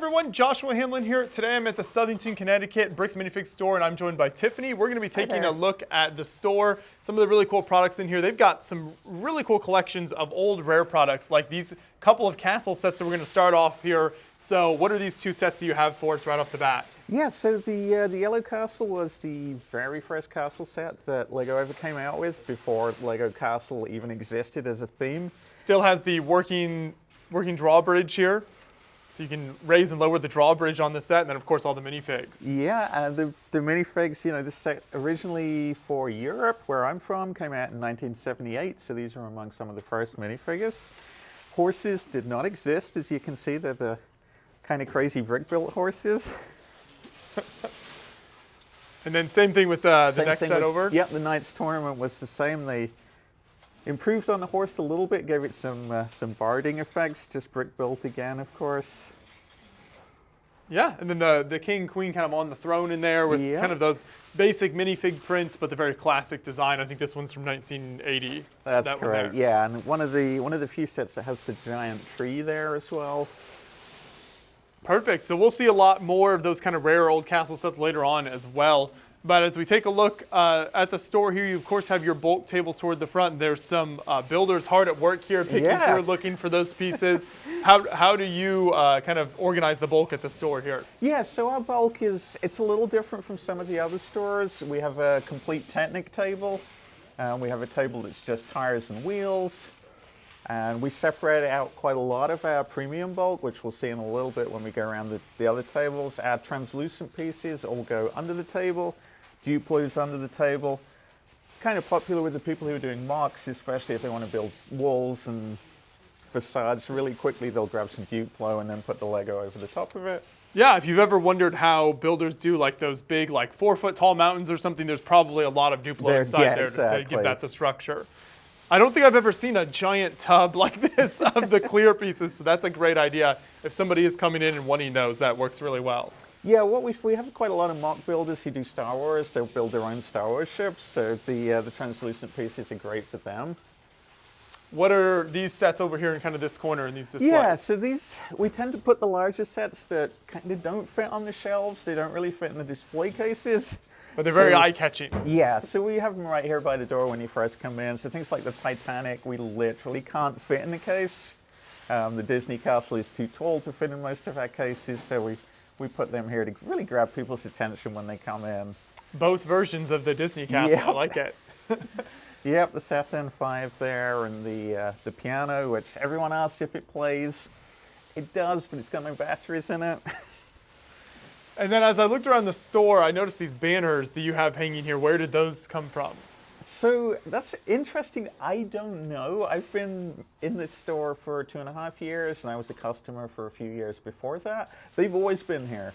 everyone, Joshua Hamlin here. Today I'm at the Southington, Connecticut Bricks Minifigs store, and I'm joined by Tiffany. We're going to be taking a look at the store, some of the really cool products in here. They've got some really cool collections of old rare products, like these couple of castle sets that we're going to start off here. So what are these two sets that you have for us right off the bat? Yeah, so the Yellow Castle was the very first castle set that LEGO ever came out with before LEGO Castle even existed as a theme. Still has the working drawbridge here. So you can raise and lower the drawbridge on the set, and then of course all the minifigs. Yeah, the minifigs, you know, this set originally for Europe, where I'm from, came out in 1978, so these are among some of the first minifigures. Horses did not exist, as you can see. They're the kind of crazy brick-built horses. And then same thing with the next set over? Yep, the Knights Tournament was the same. They improved on the horse a little bit, gave it some barding effects, just brick-built again, of course. Yeah, and then the king and queen kind of on the throne in there with kind of those basic minifig prints, but the very classic design. I think this one's from 1980. That's correct. Yeah, and one of the few sets that has the giant tree there as well. Perfect. So we'll see a lot more of those kind of rare old castle sets later on as well. But as we take a look at the store here, you of course have your bulk tables toward the front. There's some builders hard at work here, picking through, looking for those pieces. How do you kind of organize the bulk at the store here? Yeah, so our bulk it's a little different from some of the other stores. We have a complete Technic table. We have a table that's just tires and wheels. And we separate out quite a lot of our premium bulk, which we'll see in a little bit when we go around the other tables. Our translucent pieces all go under the table. Duplos under the table. It's kind of popular with the people who are doing mocks, especially if they want to build walls and facades really quickly. They'll grab some Duplo and then put the Lego over the top of it. Yeah, if you've ever wondered how builders do like those big, like 4-foot tall mountains or something, there's probably a lot of Duplo inside there to give that the structure. I don't think I've ever seen a giant tub like this of the clear pieces, so that's a great idea. If somebody is coming in and wanting those, that works really well. Yeah, we have quite a lot of mock builders who do Star Wars. They'll build their own Star Wars ships, so the translucent pieces are great for them. What are these sets over here in kind of this corner in these displays? Yeah, so we tend to put the larger sets that kind of don't fit on the shelves. They don't really fit in the display cases. But they're very eye-catching. Yeah, so we have them right here by the door when you first come in. So things like the Titanic, we literally can't fit in the case. The Disney Castle is too tall to fit in most of our cases, so we put them here to really grab people's attention when they come in. Both versions of the Disney Castle, I like it. Yep, the Saturn V there, and the piano, which everyone asks if it plays. It does, but it's got no batteries in it. And then as I looked around the store, I noticed these banners that you have hanging here. Where did those come from? So that's interesting. I don't know. I've been in this store for 2.5 years, and I was a customer for a few years before that. They've always been here.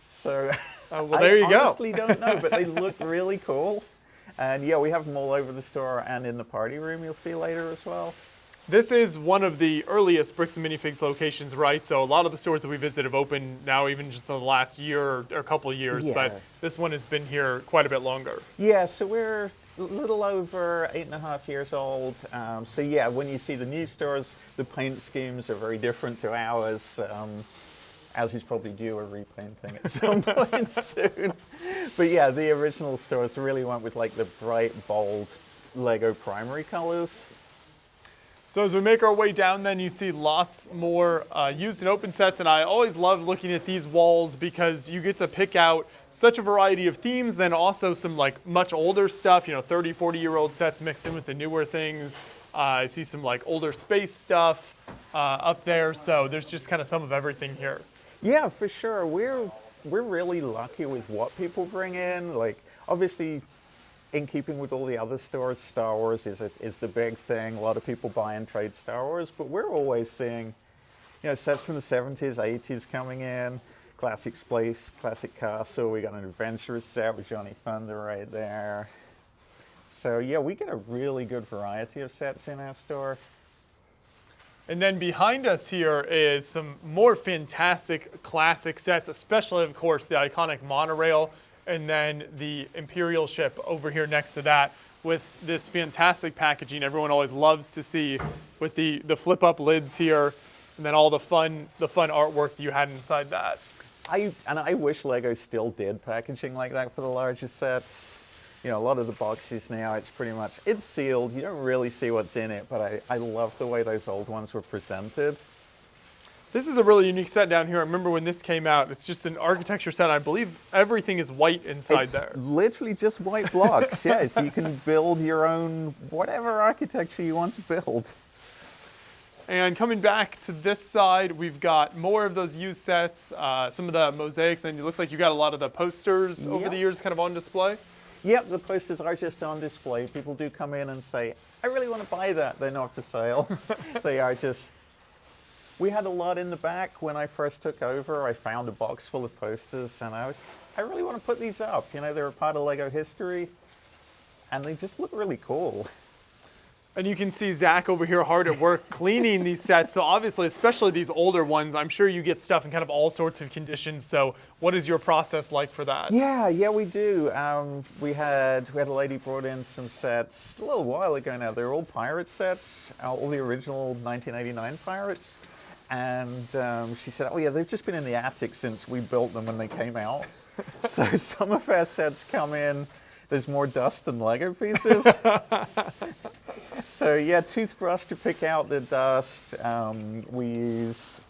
So well, there you go. I honestly don't know, but they look really cool. And yeah, we have them all over the store and in the party room you'll see later as well. This is one of the earliest Bricks and Minifigs locations, right? So a lot of the stores that we visit have opened now even just the last year or a couple of years, but this one has been here quite a bit longer. Yeah, so we're a little over 8.5 years old. So yeah, when you see the new stores, the paint schemes are very different to ours. As is probably due a repainting at some point soon. But yeah, the original stores really went with like the bright, bold Lego primary colors. So as we make our way down, then you see lots more used and open sets, and I always love looking at these walls because you get to pick out such a variety of themes, then also some like much older stuff, you know, 30, 40-year-old sets mixed in with the newer things. I see some like older space stuff up there, so there's just kind of some of everything here. Yeah, for sure. We're really lucky with what people bring in. Like, obviously, in keeping with all the other stores, Star Wars is the big thing. A lot of people buy and trade Star Wars, but we're always seeing, you know, sets from the 70s, 80s coming in, classic space, classic castle. We got an adventurous set with Johnny Thunder right there. So yeah, we get a really good variety of sets in our store. And then behind us here is some more fantastic classic sets, especially, of course, the iconic monorail, and then the Imperial ship over here next to that with this fantastic packaging everyone always loves to see with the flip-up lids here. and then all the fun artwork that you had inside that. I wish Lego still did packaging like that for the larger sets. You know, a lot of the boxes now, it's pretty much, it's sealed. You don't really see what's in it, but I love the way those old ones were presented. This is a really unique set down here. I remember when this came out, it's just an architecture set. I believe everything is white inside there. It's literally just white blocks, yeah. So you can build your own, whatever architecture you want to build. And coming back to this side, we've got more of those used sets, some of the mosaics, and it looks like you got a lot of the posters over the years kind of on display. Yep, the posters are just on display. People do come in and say, I really want to buy that. They're not for sale. They are just... We had a lot in the back when I first took over. I found a box full of posters, and I really want to put these up. You know, they're a part of Lego history, and they just look really cool. And you can see Zach over here hard at work cleaning these sets. So obviously, especially these older ones, I'm sure you get stuff in kind of all sorts of conditions. So what is your process like for that? Yeah, we do. We had a lady brought in some sets a little while ago now. They're all pirate sets, all the original 1989 pirates. And she said, oh yeah, they've just been in the attic since we built them when they came out. So some of our sets come in, there's more dust than Lego pieces. So yeah, toothbrush to pick out the dust. We use,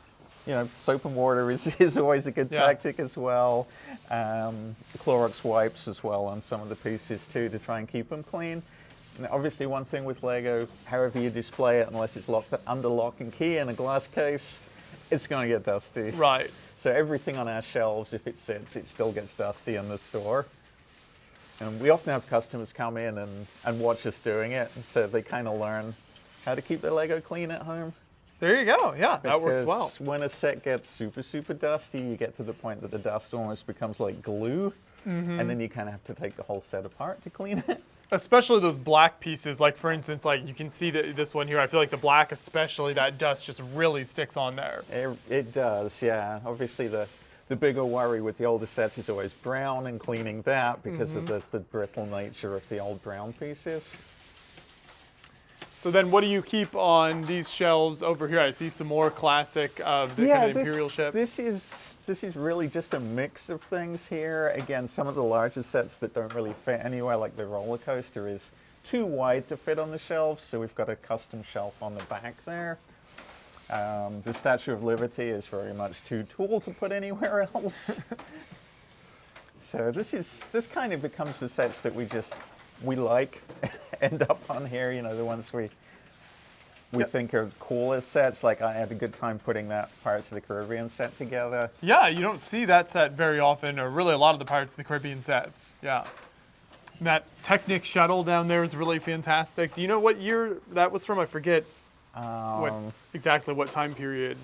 you know, soap and water is always a good tactic as well. Clorox wipes as well on some of the pieces too to try and keep them clean. And obviously one thing with Lego, however you display it, unless it's locked under lock and key in a glass case, it's going to get dusty. Right. So everything on our shelves, if it sits, it still gets dusty in the store. And we often have customers come in and watch us doing it, and so they kind of learn how to keep their Lego clean at home. There you go. Yeah, that works well. Because when a set gets super, super dusty, you get to the point that the dust almost becomes like glue, and then you kind of have to take the whole set apart to clean it. Especially those black pieces, like for instance, like you can see this one here. I feel like the black, especially, that dust just really sticks on there. It does, yeah. Obviously, the bigger worry with the older sets is always brown and cleaning that because of the brittle nature of the old brown pieces. So then what do you keep on these shelves over here? I see some more classic of the kind of Imperial ships. This is really just a mix of things here. Again, some of the larger sets that don't really fit anywhere, like the roller coaster, is too wide to fit on the shelves, so we've got a custom shelf on the back there. The Statue of Liberty is very much too tall to put anywhere else. So this kind of becomes the sets that we like end up on here, you know, the ones we think are coolest sets. Like I had a good time putting that Pirates of the Caribbean set together. Yeah, you don't see that set very often, or really a lot of the Pirates of the Caribbean sets. Yeah. And that Technic shuttle down there is really fantastic. Do you know what year that was from? I forget exactly what time period.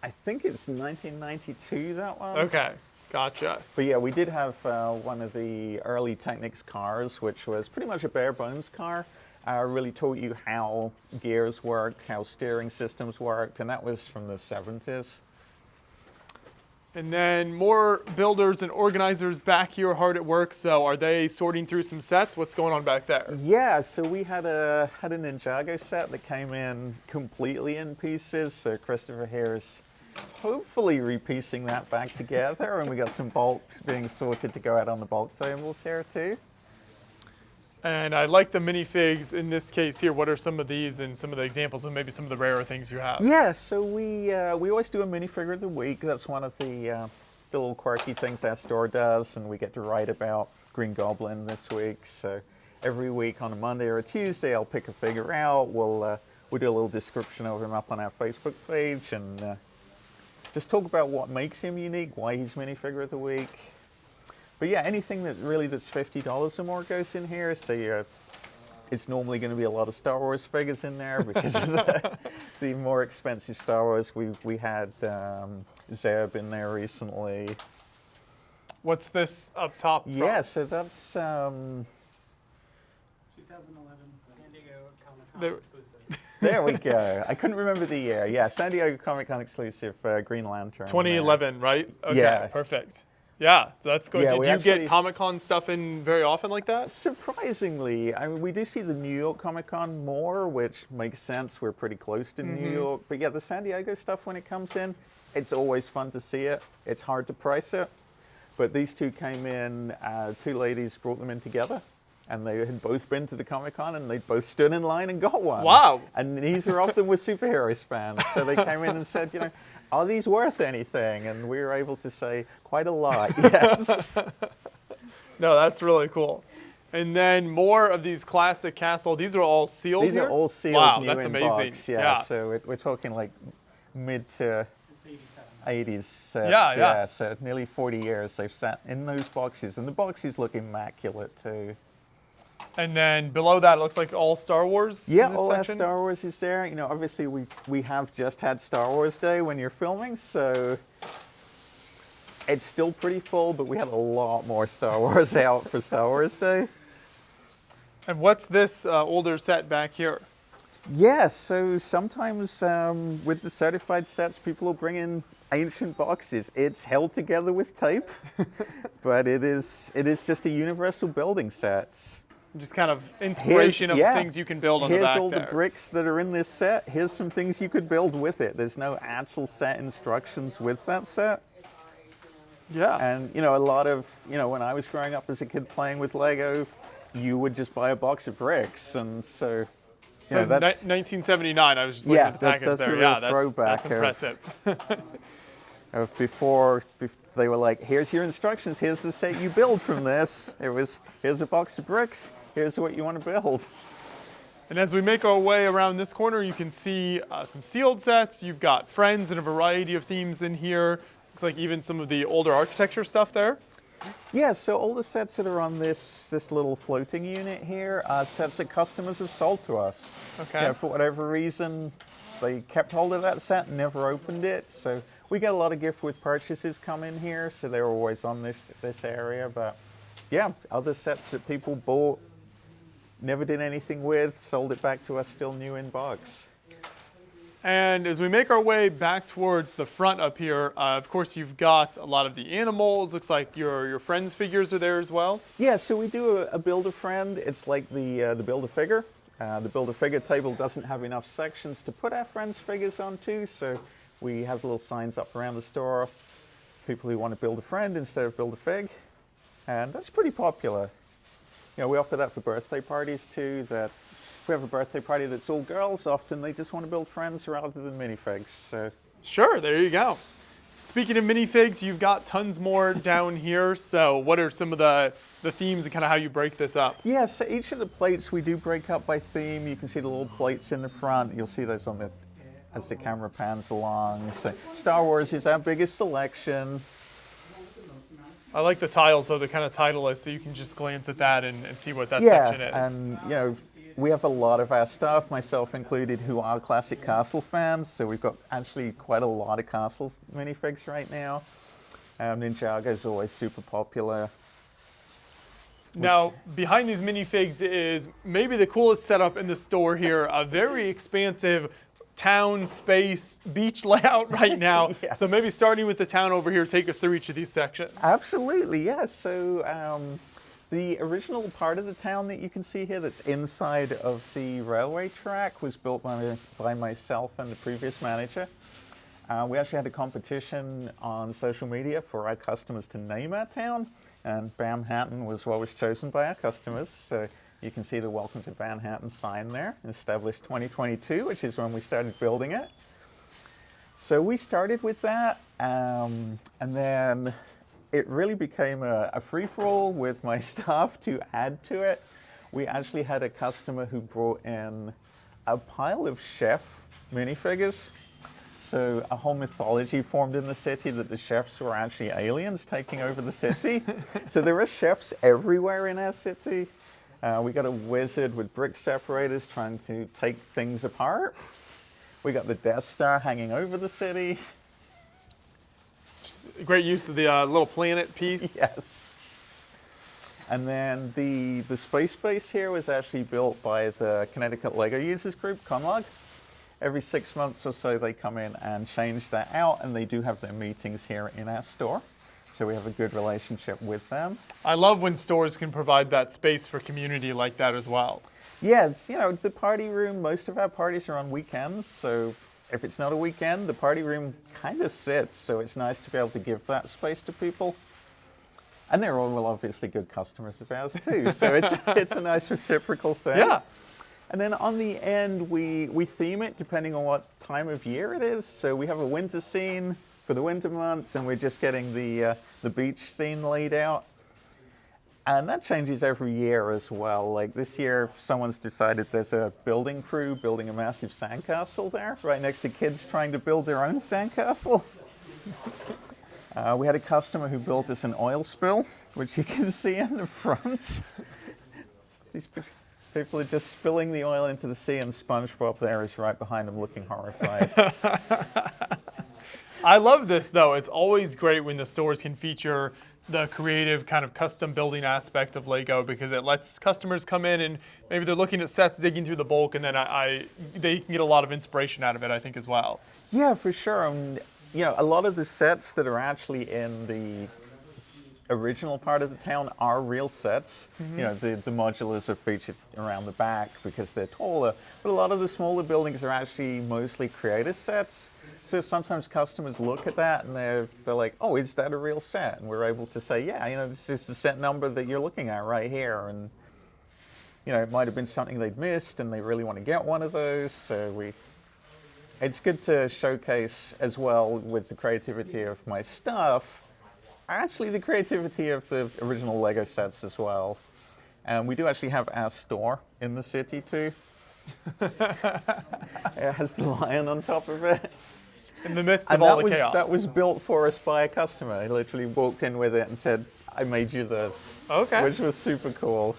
I think it's 1992, that one. Okay, gotcha. But yeah, we did have one of the early Technics cars, which was pretty much a bare bones car. Really taught you how gears worked, how steering systems worked, and that was from the 70s. And then more builders and organizers back here hard at work. So are they sorting through some sets? What's going on back there? Yeah, so we had a Ninjago set that came in completely in pieces. So Christopher here is hopefully repiecing that back together, and we got some bolts being sorted to go out on the bulk tables here too. And I like the minifigs in this case here. What are some of these and some of the examples and maybe some of the rarer things you have? Yeah, so we always do a minifigure of the week. That's one of the little quirky things our store does, and we get to write about Green Goblin this week. So every week on a Monday or a Tuesday, I'll pick a figure out. We'll do a little description of him up on our Facebook page, and just talk about what makes him unique, why he's minifigure of the week. But yeah, anything that's $50 or more goes in here. So it's normally going to be a lot of Star Wars figures in there because of the more expensive Star Wars. We had Zeb in there recently. What's this up top? Yeah, so that's 2011 San Diego Comic-Con exclusive. There we go. I couldn't remember the year. Yeah, San Diego Comic-Con exclusive Green Lantern. 2011, right? Okay, yeah. Perfect. Yeah, that's good. Yeah, Do we you actually- get Comic-Con stuff in very often like that? Surprisingly, I mean, we do see the New York Comic-Con more, which makes sense. We're pretty close to New York. But yeah, the San Diego stuff, when it comes in, it's always fun to see it. It's hard to price it. But these two came in, two ladies brought them in together. And they had both been to the Comic-Con, and they both stood in line and got one. Wow. And neither of them were superheroes fans. So they came in and said, you know, are these worth anything? And we were able to say quite a lot, yes. No, that's really cool. And then more of these classic castle. These are all sealed These here? are all sealed, wow, new that's in amazing. box. Yeah, so we're talking like mid to It's 87. 80s sets. Yeah. So nearly 40 years they've sat in those boxes. And the boxes look immaculate too. And then below that, it looks like all Star Wars. Yeah, in this all our section. Star Wars is there. You know, obviously we have just had Star Wars Day when you're filming, so it's still pretty full, but we had a lot more Star Wars out for Star Wars Day. And what's this older set back here? Yeah, so sometimes with the certified sets, people will bring in ancient boxes. It's held together with tape, but it is just a universal building sets. Just kind of inspiration of things you can build on the Here's back all there. the bricks that are in this set. Here's some things you could build with it. There's no actual set instructions with that set. Yeah. And, you know, a lot of, you know, when I was growing up as a kid playing with Lego, you would just buy a box of bricks. And so, you know, that's... 1979. I was just looking at the package that's there. a real Yeah, throwback that's impressive. of before they were like, here's your instructions, here's the set you build from this. It was, here's a box of bricks, here's what you want to build. And as we make our way around this corner, you can see some sealed sets. You've got Friends and a variety of themes in here. Looks like even some of the older architecture stuff there. Yeah, so all the sets that are on this little floating unit here are sets that customers have sold to us. Okay. You know, for whatever reason, they kept hold of that set and never opened it. So we get a lot of gift with purchases come in here, so they're always on this area. But yeah, other sets that people bought, never did anything with, sold it back to us still new in box. And as we make our way back towards the front up here, of course, you've got a lot of the animals. Looks like your Friends figures are there as well. Yeah, so we do a Build-A-Friend. It's like the Build-A-Figure. The Build-A-Figure table doesn't have enough sections to put our Friends figures onto, so we have little signs up around the store, people who want to build a friend instead of build a fig, and that's pretty popular. You know, we offer that for birthday parties too, that if we have a birthday party that's all girls, often they just want to build friends rather than minifigs. So. Sure, there you go. Speaking of minifigs, you've got tons more down here. So what are some of the themes and kind of how you break this up? Yeah, so each of the plates we do break up by theme. You can see the little plates in the front. You'll see those on the as the camera pans along. So Star Wars is our biggest selection. I like the tiles, though, to kind of title it so you can just glance at that and see what that section is. And you know, we have a lot of our staff, myself included, who are classic castle fans. So we've got actually quite a lot of castles minifigs right now. Ninjago is always super popular. Now, behind these minifigs is maybe the coolest setup in the store here, a very expansive town space beach layout right now. Yes. So maybe starting with the town over here, take us through each of these sections. Absolutely, yes. So the original part of the town that you can see here that's inside of the railway track was built by myself and the previous manager. We actually had a competition on social media for our customers to name our town, and Bamhattan was what was chosen by our customers. So you can see the Welcome to Bamhattan sign there, established 2022, which is when we started building it. So we started with that, and then it really became a free-for-all with my staff to add to it. We actually had a customer who brought in a pile of chef minifigures. So a whole mythology formed in the city that the chefs were actually aliens taking over the city. So there are chefs everywhere in our city. We got a wizard with brick separators trying to take things apart. We got the Death Star hanging over the city. Just great use of the little planet piece. Yes. And then the space base here was actually built by the Connecticut Lego Users Group, Conlog. Every 6 months or so they come in and change that out, and they do have their meetings here in our store. So we have a good relationship with them. I love when stores can provide that space for community like that as well. Yeah, it's, the party room, most of our parties are on weekends, so if it's not a weekend, the party room kind of sits, so it's nice to be able to give that space to people. And they're all obviously good customers of ours too, so it's a nice reciprocal thing. Yeah. And then on the end, we theme it depending on what time of year it is. So we have a winter scene for the winter months, and we're just getting the beach scene laid out. And that changes every year as well. Like this year, someone's decided there's a building crew building a massive sandcastle there, right next to kids trying to build their own sandcastle. We had a customer who built us an oil spill, which you can see in the front. These people are just spilling the oil into the sea, and SpongeBob there is right behind them looking horrified. I love this, though. It's always great when the stores can feature the creative kind of custom building aspect of Lego, because it lets customers come in and maybe they're looking at sets, digging through the bulk, and then they can get a lot of inspiration out of it, I think, as well. Yeah, for sure. A lot of the sets that are actually in the original part of the town are real sets. Mm-hmm. The modulars are featured around the back because they're taller, but a lot of the smaller buildings are actually mostly creator sets. So sometimes customers look at that and they're like, oh, is that a real set? And we're able to say, yeah, this is the set number that you're looking at right here. And, it might have been something they'd missed and they really want to get one of those. So it's good to showcase as well with the creativity of my stuff, actually the creativity of the original Lego sets as well. And we do actually have our store in the city too. It has the lion on top of it. In the midst of all the chaos. That was built for us by a customer. He literally walked in with it and said, I made you this. Okay. Which was super cool.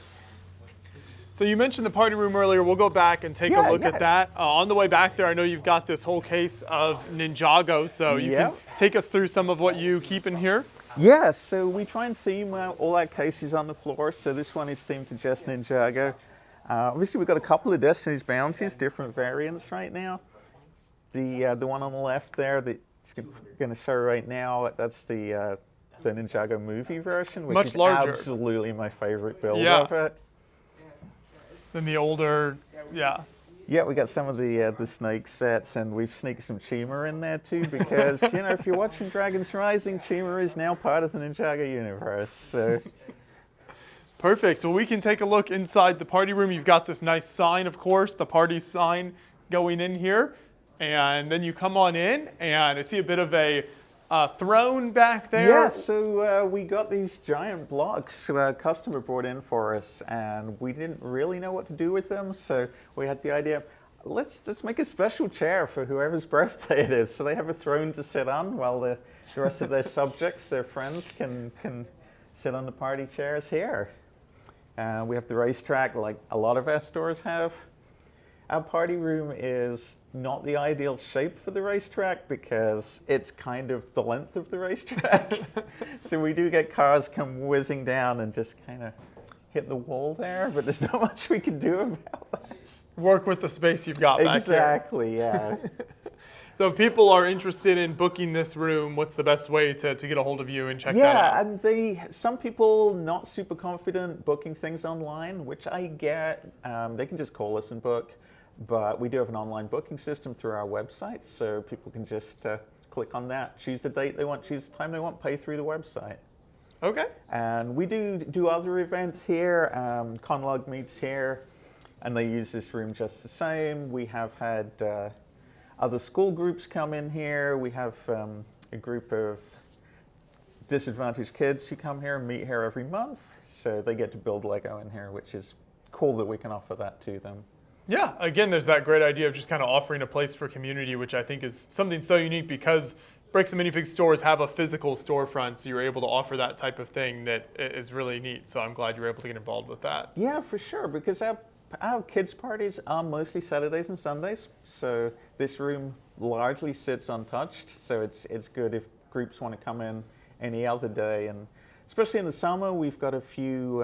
So you mentioned the party room earlier. We'll go back and take a look at that. On the way back there, I know you've got this whole case of Ninjago, so you can take us through some of what you keep in here. Yeah, so we try and theme all our cases on the floor. So this one is themed to just Ninjago. Obviously, we've got a couple of Destiny's Bounties, different variants right now. The one on the left there that's going to show right now, that's the Ninjago movie version, which is larger. Absolutely my favorite build of it. Then the older, Yeah, we got some of the snake sets, and we've sneaked some Chima in there too, because if you're watching Dragons Rising, Chima is now part of the Ninjago universe. So. Perfect. Well, we can take a look inside the party room. You've got this nice sign, of course, the party sign going in here. And then you come on in, and I see a bit of a throne back there. Yeah, so we got these giant blocks a customer brought in for us, and we didn't really know what to do with them. So we had the idea, let's just make a special chair for whoever's birthday it is. So they have a throne to sit on while the rest of their subjects, their friends, can sit on the party chairs here. We have the racetrack like a lot of our stores have. Our party room is not the ideal shape for the racetrack because it's kind of the length of the racetrack. So we do get cars come whizzing down and just kind of hit the wall there, but there's not much we can do about that. Work with the space you've got back here. Exactly, yeah. So if people are interested in booking this room, what's the best way to get a hold of you and check that out? Yeah, and some people not super confident booking things online, which I get. They can just call us and book. But we do have an online booking system through our website, so people can just click on that, choose the date they want, choose the time they want, pay through the website. Okay. And we do other events here. Conlog meets here, and they use this room just the same. We have had other school groups come in here. We have a group of disadvantaged kids who come here and meet here every month, so they get to build Lego in here, which is cool that we can offer that to them. Yeah, again, there's that great idea of just kind of offering a place for community, which I think is something so unique because Bricks and Minifigs stores have a physical storefront, so you're able to offer that type of thing that is really neat. So I'm glad you're able to get involved with that. Yeah, for sure, because our kids' parties are mostly Saturdays and Sundays, so this room largely sits untouched, so it's good if groups want to come in any other day, and especially in the summer, we've got a few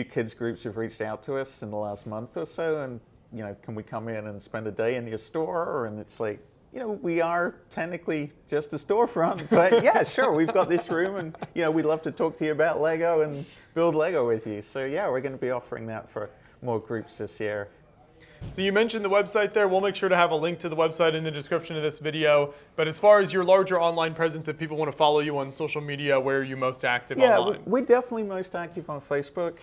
kids groups have reached out to us in the last month or so, and can we come in and spend a day in your store? And it's like, you know, we are technically just a storefront, but yeah, sure, we've got this room, and you know, we'd love to talk to you about Lego and build Lego with you. So yeah, we're going to be offering that for more groups this year. So you mentioned the website there. We'll make sure to have a link to the website in the description of this video. But as far as your larger online presence, if people want to follow you on social media, where are you most active online? Yeah, we're definitely most active on Facebook.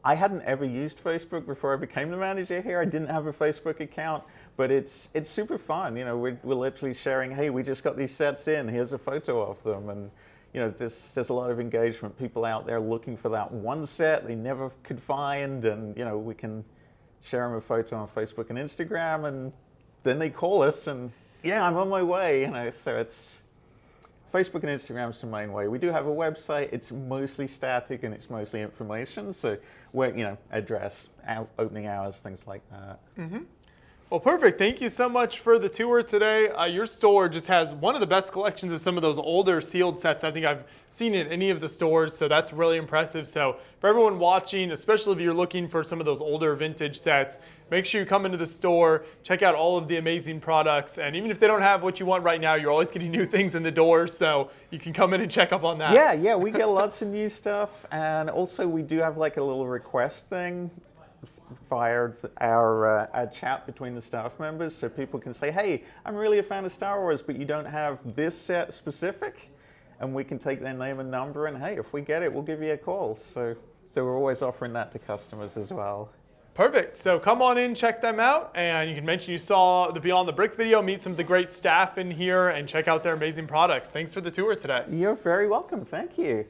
I hadn't ever used Facebook before I became the manager here. I didn't have a Facebook account, but it's super fun. You know, we're literally sharing, hey, we just got these sets in. Here's a photo of them, and you know, there's a lot of engagement. People out there looking for that one set they never could find, and you know, we can share them a photo on Facebook and Instagram, and then they call us, and yeah, I'm on my way. You know, so it's Facebook and Instagram is the main way. We do have a website. It's mostly static and it's mostly information. So we're, you know, address, opening hours, things like that. Mm-hmm. Well, perfect. Thank you so much for the tour today. Your store just has one of the best collections of some of those older sealed sets I think I've seen in any of the stores, so that's really impressive. So for everyone watching, especially if you're looking for some of those older vintage sets, make sure you come into the store, check out all of the amazing products, and even if they don't have what you want right now, you're always getting new things in the door, so you can come in and check up on that. Yeah, we get lots of new stuff, and also we do have like a little request thing via our chat between the staff members, so people can say, hey, I'm really a fan of Star Wars, but you don't have this set specific, and we can take their name and number, and hey, if we get it, we'll give you a call. So we're always offering that to customers as well. Perfect. So come on in, check them out, and you can mention you saw the Beyond the Brick video, meet some of the great staff in here, and check out their amazing products. Thanks for the tour today. You're very welcome. Thank you.